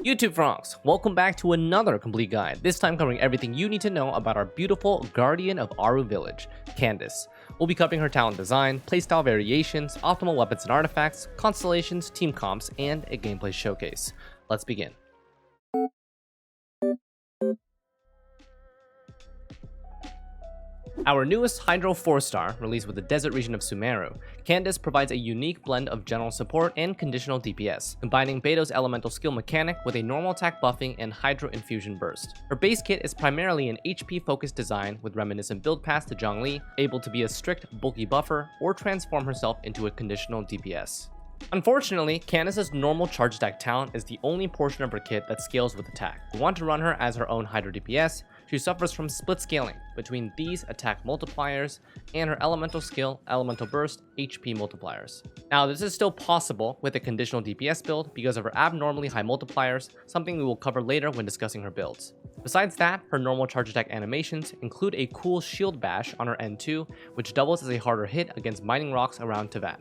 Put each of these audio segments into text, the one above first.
YouTube frogs, welcome back to another complete guide, this time covering everything you need to know about our beautiful Guardian of Aru village, Candace. We'll be covering her talent design, playstyle variations, optimal weapons and artifacts, constellations, team comps, and a gameplay showcase. Let's begin. Our newest Hydro 4-star, released with the desert region of Sumeru, Candace provides a unique blend of general support and conditional DPS, combining Beto's elemental skill mechanic with a normal attack buffing and Hydro Infusion burst. Her base kit is primarily an HP-focused design with reminiscent build paths to Zhongli, able to be a strict, bulky buffer, or transform herself into a conditional DPS. Unfortunately, Candace's normal charge attack talent is the only portion of her kit that scales with attack. If you want to run her as her own Hydro DPS, she suffers from split scaling between these attack multipliers and her elemental skill, elemental burst, HP multipliers. Now, this is still possible with a conditional DPS build because of her abnormally high multipliers, something we will cover later when discussing her builds. Besides that, her normal charge attack animations include a cool shield bash on her N2, which doubles as a harder hit against mining rocks around Tevat.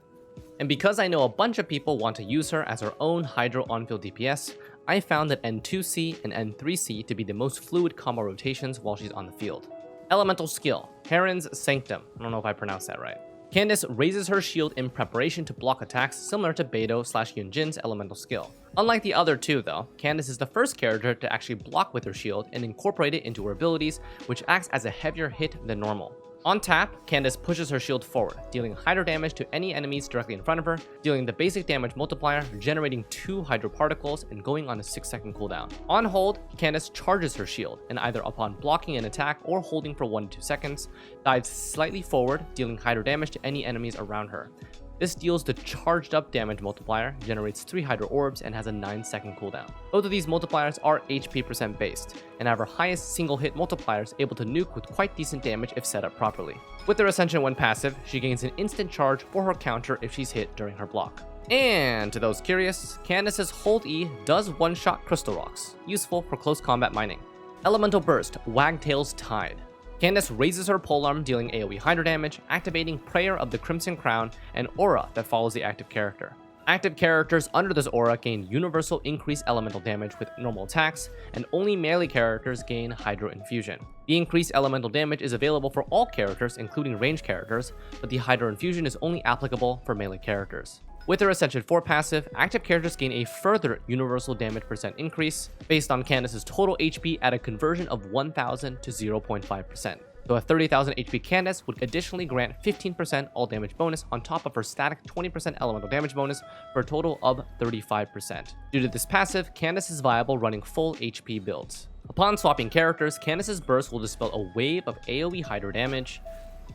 And because I know a bunch of people want to use her as her own Hydro on-field DPS, I found that N2C and N3C to be the most fluid combo rotations while she's on the field. Elemental skill, Heron's Sanctum, I don't know if I pronounced that right. Candace raises her shield in preparation to block attacks similar to Beto/Yunjin's elemental skill. Unlike the other two though, Candace is the first character to actually block with her shield and incorporate it into her abilities, which acts as a heavier hit than normal. On tap, Candace pushes her shield forward, dealing Hydro damage to any enemies directly in front of her, dealing the basic damage multiplier, generating 2 Hydro particles, and going on a 6-second cooldown. On hold, Candace charges her shield, and either upon blocking an attack or holding for 1 to 2 seconds, dives slightly forward, dealing Hydro damage to any enemies around her. This deals the charged up damage multiplier, generates 3 Hydro orbs, and has a 9-second cooldown. Both of these multipliers are HP % based, and have her highest single hit multipliers able to nuke with quite decent damage if set up properly. With her Ascension 1 passive, she gains an instant charge for her counter if she's hit during her block. And to those curious, Candace's Hold E does one-shot crystal rocks, useful for close combat mining. Elemental Burst, Wagtail's Tide. Candace raises her polearm, dealing AoE Hydro damage, activating Prayer of the Crimson Crown, and Aura that follows the active character. Active characters under this aura gain universal increased elemental damage with normal attacks, and only melee characters gain Hydro Infusion. The increased elemental damage is available for all characters, including ranged characters, but the Hydro Infusion is only applicable for melee characters. With her Ascension 4 passive, active characters gain a further universal damage % increase based on Candace's total HP at a conversion of 1000 to 0.5%. So a 30,000 HP Candace would additionally grant 15% all damage bonus on top of her static 20% elemental damage bonus for a total of 35%. Due to this passive, Candace is viable running full HP builds. Upon swapping characters, Candace's burst will dispel a wave of AoE Hydro damage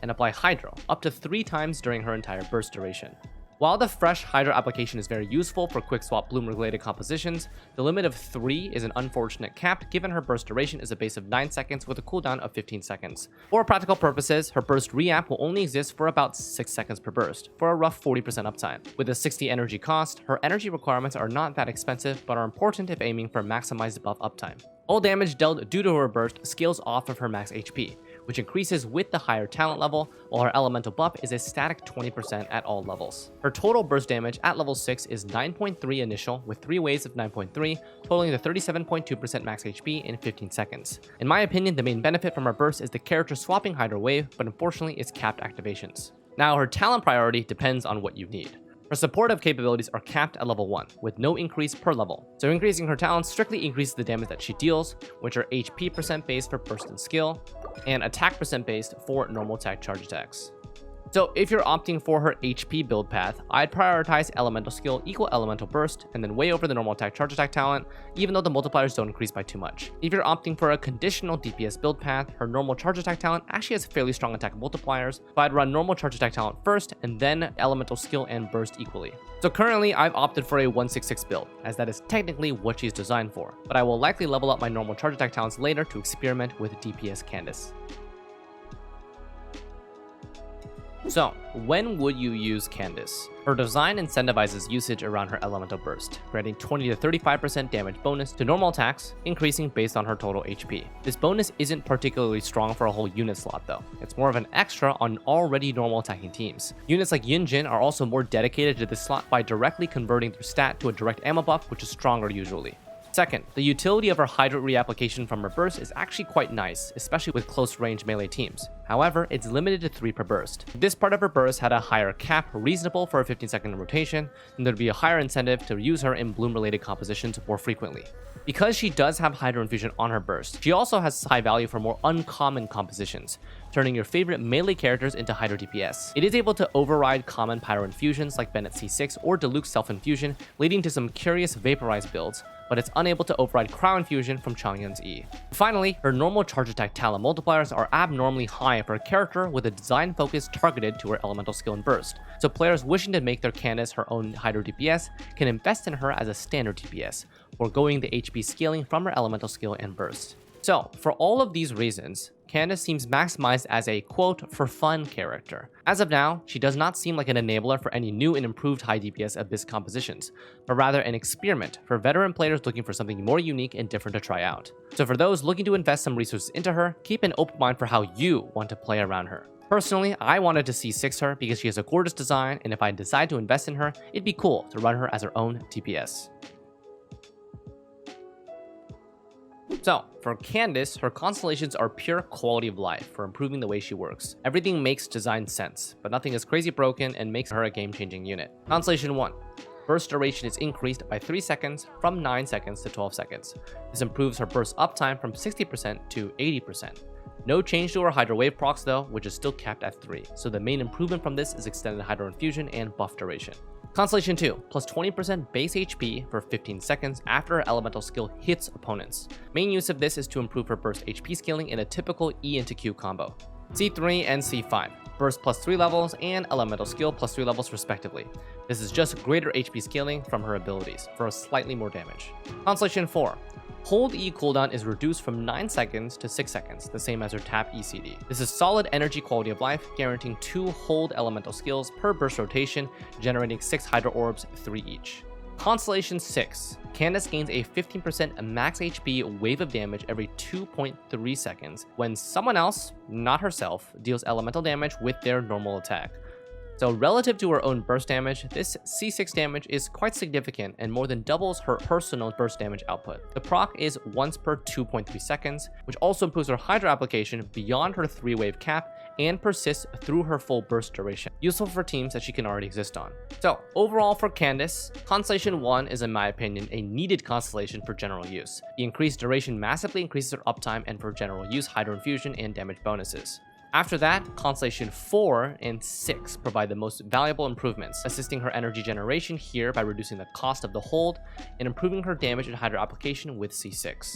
and apply Hydro up to 3 times during her entire burst duration. While the fresh Hydro application is very useful for quick swap bloom related compositions, the limit of 3 is an unfortunate cap given her burst duration is a base of 9 seconds with a cooldown of 15 seconds. For practical purposes, her burst re-app will only exist for about 6 seconds per burst, for a rough 40% uptime. With a 60 energy cost, her energy requirements are not that expensive but are important if aiming for maximized buff uptime. All damage dealt due to her burst scales off of her max HP, which increases with the higher talent level, while her elemental buff is a static 20% at all levels. Her total burst damage at level 6 is 9.3 initial, with 3 waves of 9.3, totaling the 37.2% max HP in 15 seconds. In my opinion, the main benefit from her burst is the character swapping Hydro wave, but unfortunately it's capped activations. Now, her talent priority depends on what you need. Her supportive capabilities are capped at level 1, with no increase per level, so increasing her talent strictly increases the damage that she deals, which are HP % based for burst and skill, and attack % based for normal attack charge attacks. So if you're opting for her HP build path, I'd prioritize elemental skill equal elemental burst and then way over the normal attack charge attack talent, even though the multipliers don't increase by too much. If you're opting for a conditional DPS build path, her normal charge attack talent actually has fairly strong attack multipliers, but I'd run normal charge attack talent first and then elemental skill and burst equally. So currently I've opted for a 166 build, as that is technically what she's designed for, but I will likely level up my normal charge attack talents later to experiment with DPS Candace. So, when would you use Candace? Her design incentivizes usage around her elemental burst, granting 20 to 35% damage bonus to normal attacks, increasing based on her total HP. This bonus isn't particularly strong for a whole unit slot though. It's more of an extra on already normal attacking teams. Units like Yunjin are also more dedicated to this slot by directly converting their stat to a direct ammo buff, which is stronger usually. Second, the utility of her Hydro reapplication from her burst is actually quite nice, especially with close-range melee teams. However, it's limited to 3 per burst. If this part of her burst had a higher cap reasonable for a 15-second rotation, then there'd be a higher incentive to use her in bloom-related compositions more frequently. Because she does have Hydro Infusion on her burst, she also has high value for more uncommon compositions, turning your favorite melee characters into Hydro DPS. It is able to override common Pyro Infusions like Bennett C6 or Diluc's Self-Infusion, leading to some curious vaporized builds, but it's unable to override Crown Infusion from Changyun's E. Finally, her normal charge attack talent multipliers are abnormally high for a character with a design focus targeted to her elemental skill and burst, so players wishing to make their Candace her own Hydro DPS can invest in her as a standard DPS, foregoing the HP scaling from her elemental skill and burst. So, for all of these reasons, Candace seems maximized as a quote for fun character. As of now, she does not seem like an enabler for any new and improved high DPS Abyss compositions, but rather an experiment for veteran players looking for something more unique and different to try out. So for those looking to invest some resources into her, keep an open mind for how you want to play around her. Personally, I wanted to C6 her because she has a gorgeous design, and if I decide to invest in her, it'd be cool to run her as her own DPS. So, for Candace, her constellations are pure quality of life for improving the way she works. Everything makes design sense, but nothing is crazy broken and makes her a game-changing unit. Constellation 1. Burst duration is increased by 3 seconds from 9 seconds to 12 seconds. This improves her burst uptime from 60% to 80%. No change to her Hydro Wave procs though, which is still capped at 3, so the main improvement from this is extended Hydro Infusion and buff duration. Constellation 2, plus 20% base HP for 15 seconds after her elemental skill hits opponents. Main use of this is to improve her burst HP scaling in a typical E into Q combo. C3 and C5, burst plus 3 levels and elemental skill plus 3 levels respectively. This is just greater HP scaling from her abilities for slightly more damage. Constellation 4, hold E cooldown is reduced from 9 seconds to 6 seconds, the same as her tap ECD. This is solid energy quality of life, guaranteeing 2 hold elemental skills per burst rotation, generating 6 Hydro Orbs, 3 each. Constellation 6. Candace gains a 15% max HP wave of damage every 2.3 seconds when someone else, not herself, deals elemental damage with their normal attack. So relative to her own burst damage, this C6 damage is quite significant and more than doubles her personal burst damage output. The proc is once per 2.3 seconds, which also improves her Hydro application beyond her 3-wave cap and persists through her full burst duration, useful for teams that she can already exist on. So overall for Candace, Constellation 1 is in my opinion a needed constellation for general use. The increased duration massively increases her uptime and for general use Hydro Infusion and damage bonuses. After that, Constellation 4 and 6 provide the most valuable improvements, assisting her energy generation here by reducing the cost of the hold and improving her damage and Hydro application with C6.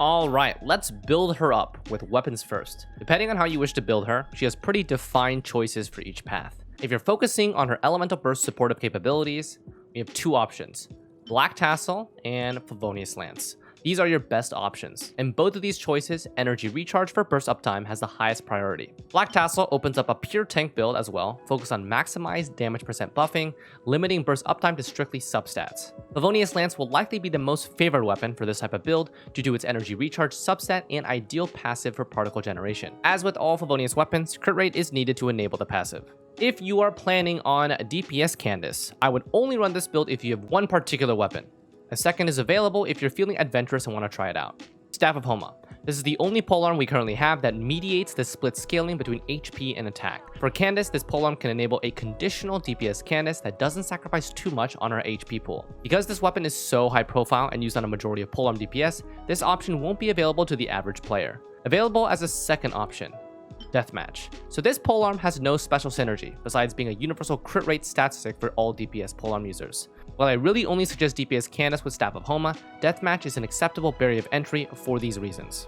Alright, let's build her up with weapons first. Depending on how you wish to build her, she has pretty defined choices for each path. If you're focusing on her elemental burst supportive capabilities, we have 2 options, Black Tassel and Favonius Lance. These are your best options. In both of these choices, energy recharge for burst uptime has the highest priority. Black Tassel opens up a pure tank build as well, focused on maximized damage percent buffing, limiting burst uptime to strictly substats. Favonius Lance will likely be the most favored weapon for this type of build due to its energy recharge substat and ideal passive for particle generation. As with all Favonius weapons, crit rate is needed to enable the passive. If you are planning on DPS Candace, I would only run this build if you have one particular weapon. A second is available if you're feeling adventurous and want to try it out. Staff of Homa. This is the only polearm we currently have that mediates the split scaling between HP and attack. For Candace, this polearm can enable a conditional DPS Candace that doesn't sacrifice too much on her HP pool. Because this weapon is so high profile and used on a majority of polearm DPS, this option won't be available to the average player. Available as a second option, Deathmatch. So this polearm has no special synergy, besides being a universal crit rate statistic for all DPS polearm users. While I really only suggest DPS Candace with Staff of Homa, Deathmatch is an acceptable barrier of entry for these reasons.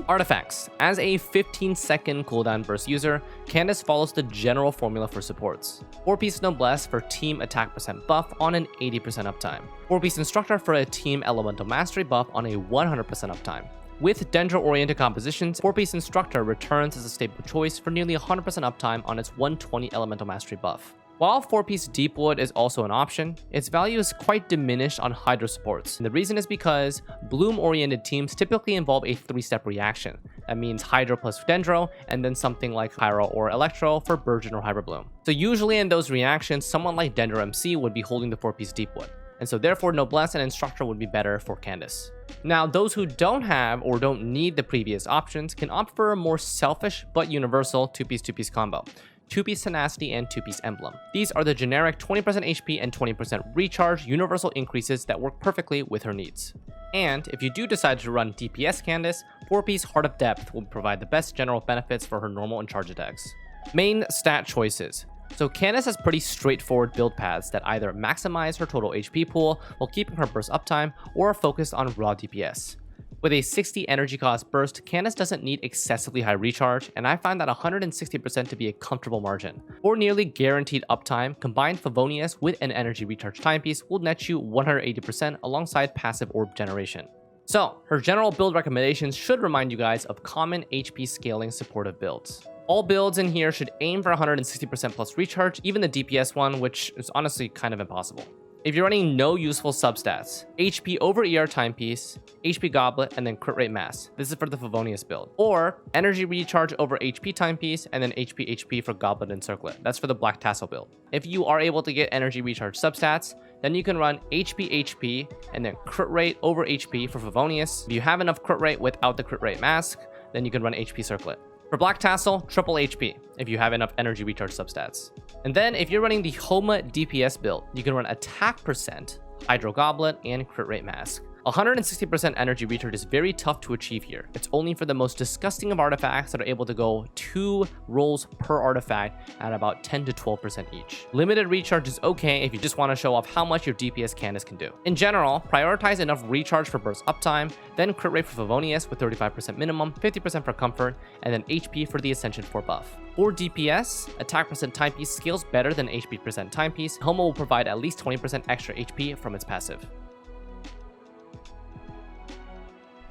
Artifacts. As a 15-second cooldown burst user, Candace follows the general formula for supports. 4-piece Noblesse for team attack percent buff on an 80% uptime. 4-piece Instructor for a team elemental mastery buff on a 100% uptime. With Dendro-oriented compositions, 4-piece Instructor returns as a stable choice for nearly 100% uptime on its 120 elemental mastery buff. While 4-piece Deepwood is also an option, its value is quite diminished on Hydro supports. And the reason is because Bloom-oriented teams typically involve a 3-step reaction That means Hydro plus Dendro, and then something like Pyro or Electro for Burgeon or Hyper Bloom. So usually in those reactions, someone like Dendro MC would be holding the 4-piece Deepwood, and so therefore Noblesse and Instructor would be better for Candace. Now, those who don't have or don't need the previous options can opt for a more selfish but universal 2-piece combo. 2-piece Tenacity and 2-piece Emblem. These are the generic 20% HP and 20% recharge universal increases that work perfectly with her needs. And if you do decide to run DPS Candace, 4-piece Heart of Depth will provide the best general benefits for her normal and charge attacks. Main stat choices. So Candace has pretty straightforward build paths that either maximize her total HP pool while keeping her burst uptime or are focused on raw DPS. With a 60 energy cost burst, Candace doesn't need excessively high recharge, and I find that 160% to be a comfortable margin. For nearly guaranteed uptime, combined Favonius with an energy recharge timepiece will net you 180% alongside passive orb generation. So, her general build recommendations should remind you guys of common HP scaling supportive builds. All builds in here should aim for 160% plus recharge, even the DPS one, which is honestly kind of impossible. If you're running no useful substats, HP over ER timepiece, HP goblet, and then crit rate mass. This is for the Favonius build. Or energy recharge over HP timepiece, and then HP for goblet and circlet. That's for the black tassel build. If you are able to get energy recharge substats, then you can run HP, and then crit rate over HP for Favonius. If you have enough crit rate without the crit rate mask, then you can run HP circlet. For Black Tassel, triple HP if you have enough energy recharge substats. And then if you're running the Homa DPS build, you can run attack percent, Hydro Goblet, and crit rate mask. 160% energy recharge is very tough to achieve here. It's only for the most disgusting of artifacts that are able to go 2 rolls per artifact at about 10 to 12% each. Limited recharge is okay if you just want to show off how much your DPS Candace can do. In general, prioritize enough recharge for burst uptime, then crit rate for Favonius with 35% minimum, 50% for comfort, and then HP for the Ascension 4 buff. For DPS, attack percent timepiece scales better than HP percent timepiece. Homa will provide at least 20% extra HP from its passive.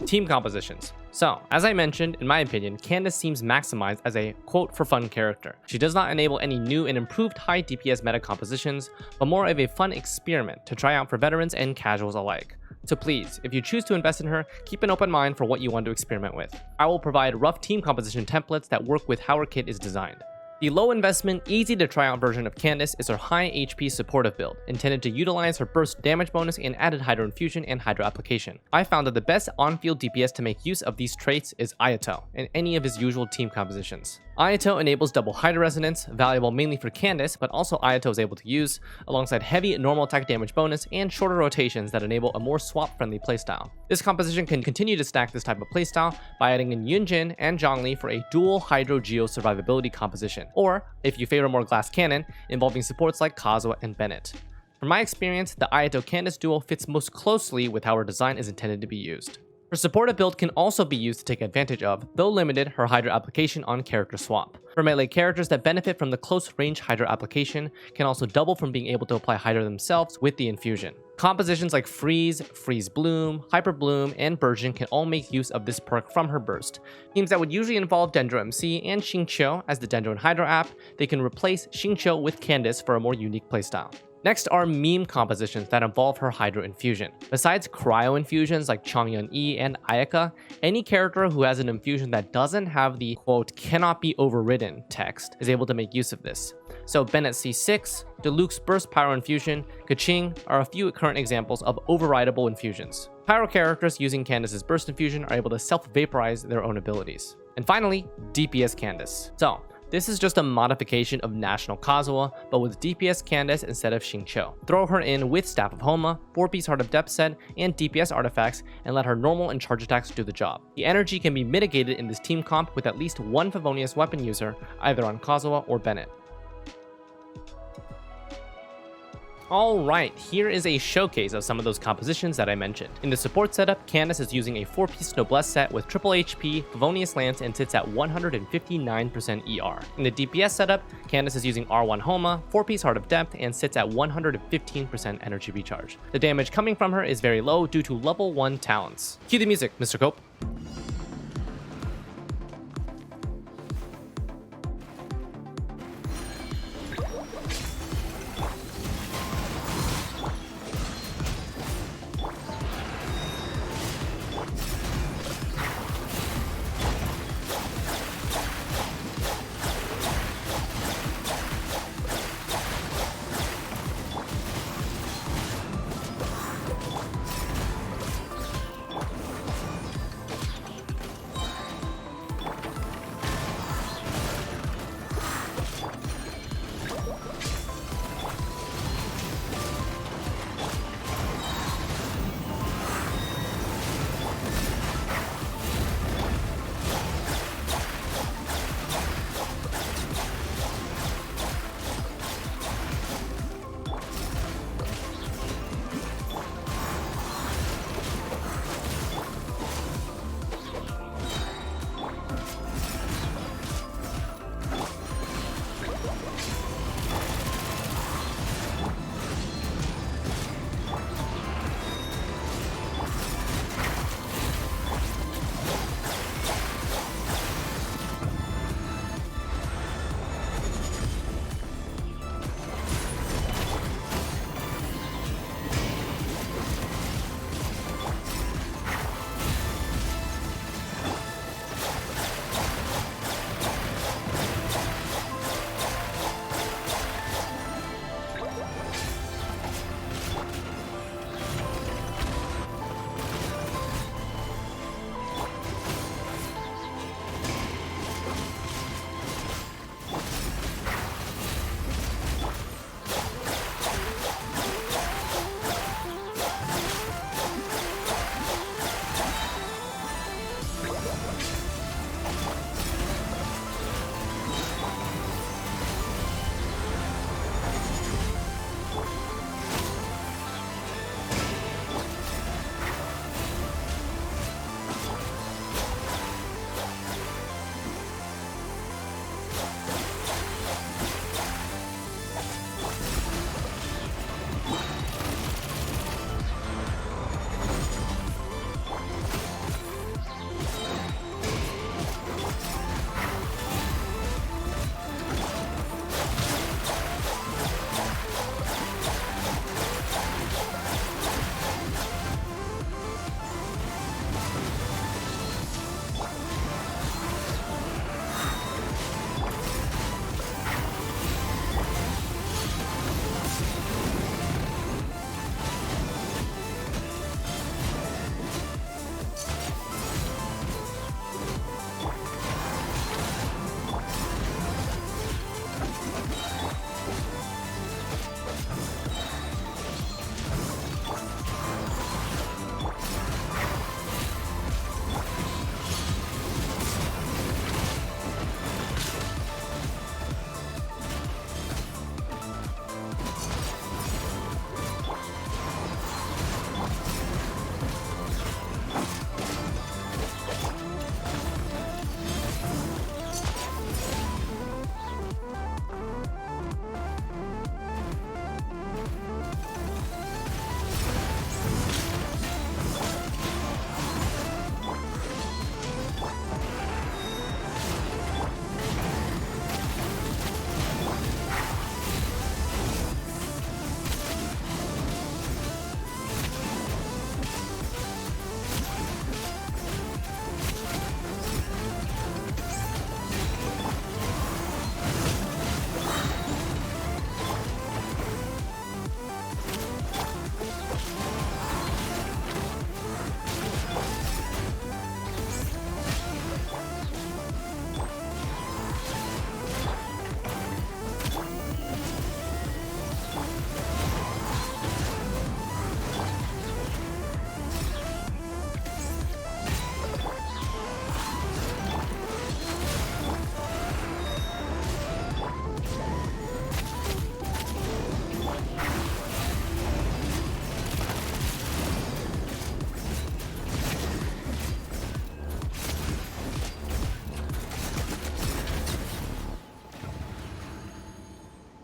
Team compositions. So, as I mentioned, in my opinion, Candace seems maximized as a quote-for-fun character. She does not enable any new and improved high DPS meta compositions, but more of a fun experiment to try out for veterans and casuals alike. So please, if you choose to invest in her, keep an open mind for what you want to experiment with. I will provide rough team composition templates that work with how her kit is designed. The low investment, easy to try out version of Candace is her high HP supportive build, intended to utilize her burst damage bonus and added Hydro Infusion and Hydro Application. I found that the best on-field DPS to make use of these traits is Ayato, in any of his usual team compositions. Ayato enables double Hydro Resonance, valuable mainly for Candace, but also Ayato is able to use, alongside heavy normal attack damage bonus and shorter rotations that enable a more swap-friendly playstyle. This composition can continue to stack this type of playstyle by adding in Yunjin and Zhongli for a dual Hydro Geo survivability composition, or, if you favor more glass cannon, involving supports like Kazuha and Bennett. From my experience, the Ayato-Candace duo fits most closely with how her design is intended to be used. Her supportive build can also be used to take advantage of, though limited, her Hydro Application on character swap. For melee characters that benefit from the close range Hydro Application can also double from being able to apply Hydro themselves with the Infusion. Compositions like Freeze, Freeze Bloom, Hyper Bloom, and Burgeon can all make use of this perk from her burst. Teams that would usually involve Dendro MC and Xingqiu as the Dendro and Hydro app, they can replace Xingqiu with Candace for a more unique playstyle. Next are meme compositions that involve her Hydro Infusion. Besides cryo infusions like Chongyun E and Ayaka, any character who has an infusion that doesn't have the quote cannot be overridden text is able to make use of this. So Bennett C6, Deluxe Burst Pyro Infusion, Kaching are a few current examples of overridable infusions. Pyro characters using Candace's Burst Infusion are able to self-vaporize their own abilities. And finally, DPS Candace. So, this is just a modification of National Kazuha, but with DPS Candace instead of Xingqiu. Throw her in with Staff of Homa, 4-piece Heart of Depth set, and DPS artifacts, and let her normal and charge attacks do the job. The energy can be mitigated in this team comp with at least one Favonius weapon user, either on Kazuha or Bennett. Alright, here is a showcase of some of those compositions that I mentioned. In the support setup, Candace is using a 4-piece Noblesse set with triple HP, Favonius Lance, and sits at 159% ER. In the DPS setup, Candace is using R1 Homa, 4-piece Heart of Depth, and sits at 115% energy recharge. The damage coming from her is very low due to level 1 talents. Cue the music, Mr. Cope.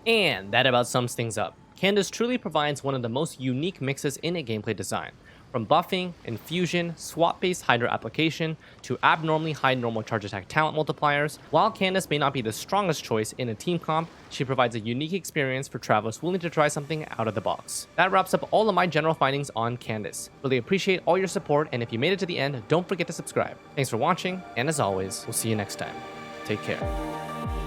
And that about sums things up. Candace truly provides one of the most unique mixes in a gameplay design. From buffing, infusion, swap-based Hydra application, to abnormally high normal charge attack talent multipliers, while Candace may not be the strongest choice in a team comp, she provides a unique experience for travelers willing to try something out of the box. That wraps up all of my general findings on Candace. Really appreciate all your support, and if you made it to the end, don't forget to subscribe. Thanks for watching, and as always, we'll see you next time. Take care.